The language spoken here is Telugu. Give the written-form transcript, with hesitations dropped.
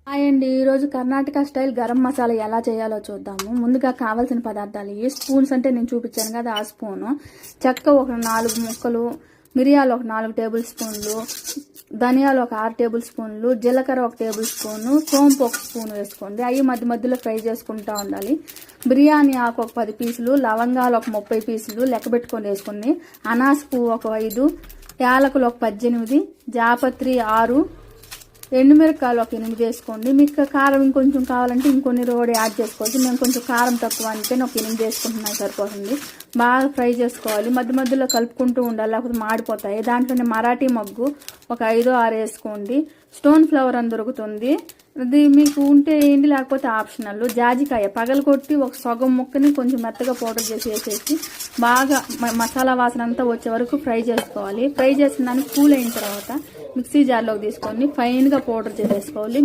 హాయ్ అండి, ఈరోజు కర్ణాటక స్టైల్ గరం మసాలా ఎలా చేయాలో చూద్దాము. ముందుగా కావాల్సిన పదార్థాలు ఇవి. స్పూన్స్ అంటే నేను చూపించాను కదా, ఆ స్పూను. చెక్క ఒక 4 ముక్కలు, మిరియాలు ఒక 4 టేబుల్ స్పూన్లు, ధనియాలు ఒక 6 టేబుల్ స్పూన్లు, జీలకర్ర ఒక టేబుల్ స్పూను, సోంపు ఒక స్పూన్ వేసుకోండి. అవి మధ్య మధ్యలో ఫ్రై చేసుకుంటూ ఉండాలి. బిర్యానీ ఆకు ఒక 10 పీసులు, లవంగాలు ఒక 30 పీసులు లెక్క పెట్టుకొని వేసుకుని, అనాస పువ్వు ఒక 5, యాలకులు ఒక 18, జాపత్రి 6, ఎండుమిరకాయలు ఒక 8 వేసుకోండి. మీకు కారం ఇంకొంచెం కావాలంటే ఇంకొన్ని రోడ్ యాడ్ చేసుకోవచ్చు. నేను కొంచెం కారం తక్కువ అందుకని ఒక 8 వేసుకుంటున్నాను, సరిపోతుంది. బాగా ఫ్రై చేసుకోవాలి, మధ్య మధ్యలో కలుపుకుంటూ ఉండాలి, లేకపోతే మాడిపోతాయి. దాంట్లోనే మరాఠీ మగ్గు ఒక 5, 6 వేసుకోండి. స్టోన్ ఫ్లవర్ అని దొరుకుతుంది, అది మీకు ఉంటే ఏంటి, లేకపోతే ఆప్షనల్. జాజికాయ పగలగొట్టి ఒక సగం ముక్కని కొంచెం మెత్తగా పౌడర్ చేసి వేసేసి బాగా మసాలా వాసన అంతా వచ్చే వరకు ఫ్రై చేసుకోవాలి. ఫ్రై చేసిన దాన్ని కూల్ అయిన తర్వాత మిక్సీ జార్లోకి తీసుకొని ఫైన్గా పౌడర్ చేసేసుకోవాలి.